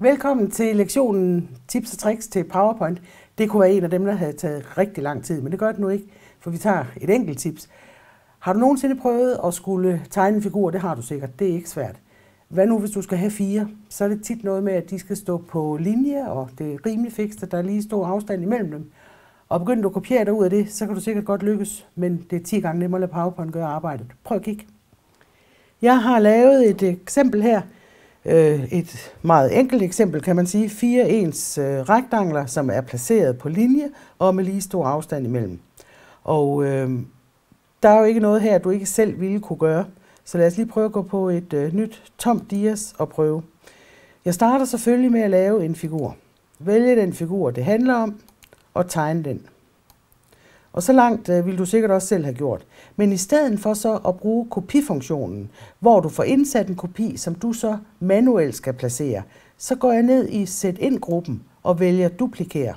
Velkommen til lektionen Tips og Tricks til PowerPoint. Det kunne være en af dem, der havde taget rigtig lang tid, men det gør det nu ikke, for vi tager et enkelt tips. Har du nogensinde prøvet at skulle tegne en figur? Det har du sikkert. Det er ikke svært. Hvad nu, hvis du skal have 4? Så er det tit noget med, at de skal stå på linje, og det er rimelig fikst, at der er lige stor afstand imellem dem. Og begynder du at kopiere dig ud af det, så kan du sikkert godt lykkes, men det er 10 gange nemmere at lade PowerPoint gøre arbejdet. Prøv at kigge. Jeg har lavet et eksempel her. Et meget enkelt eksempel, kan man sige. 4 ens rektangler, som er placeret på linje og med lige stor afstand imellem. Og der er jo ikke noget her, du ikke selv ville kunne gøre. Så lad os lige prøve at gå på et nyt tomt dias og prøve. Jeg starter selvfølgelig med at lave en figur. Vælge den figur, det handler om, og tegne den. Og så langt vil du sikkert også selv have gjort. Men i stedet for så at bruge kopifunktionen, hvor du får indsat en kopi, som du så manuelt skal placere, så går jeg ned i Sæt ind-gruppen og vælger Duplikere.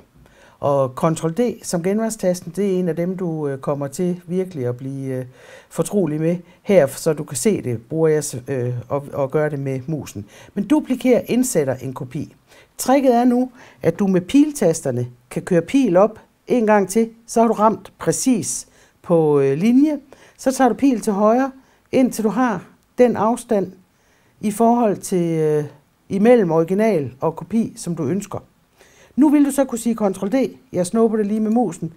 Og Ctrl-D som genvejstasten, det er en af dem, du kommer til virkelig at blive fortrolig med. Her, så du kan se det, bruger jeg og gør det med musen. Men Duplikere indsætter en kopi. Tricket er nu, at du med piltasterne kan køre pil op en gang til, så har du ramt præcis på linje. Så tager du pil til højre, indtil du har den afstand i forhold til imellem original og kopi, som du ønsker. Nu vil du så kunne sige Ctrl-D, jeg snupper det lige med musen,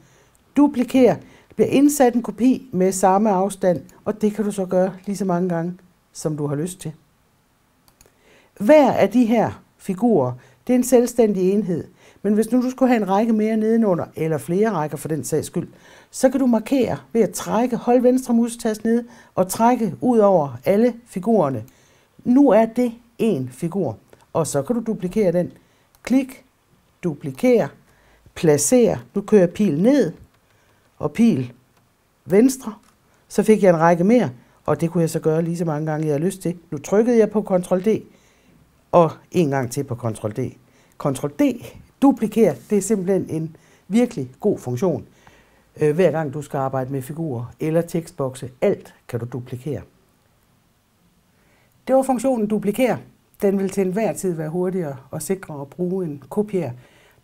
duplikere, det bliver indsat en kopi med samme afstand, og det kan du så gøre lige så mange gange, som du har lyst til. Hver af de her figurer, det er en selvstændig enhed. Men hvis nu du skulle have en række mere nedenunder, eller flere rækker for den sags skyld, så kan du markere ved at trække, hold venstre musetast ned og trække ud over alle figurerne. Nu er det en figur, og så kan du duplikere den. Klik, duplikere, placere. Nu kører jeg pil ned og pil venstre. Så fik jeg en række mere, og det kunne jeg så gøre lige så mange gange, jeg har lyst til. Nu trykkede jeg på Ctrl-D, og en gang til på Ctrl-D. Ctrl-D, duplikere, det er simpelthen en virkelig god funktion. Hver gang du skal arbejde med figurer eller tekstbokse, alt kan du duplikere. Det var funktionen duplikere. Den vil til enhver tid være hurtigere og sikrere at bruge end kopiere.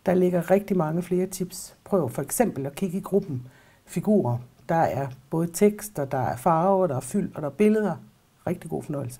Der ligger rigtig mange flere tips. Prøv for eksempel at kigge i gruppen figurer. Der er både tekst, og der er farver, der er fyld og der er billeder. Rigtig god fornøjelse.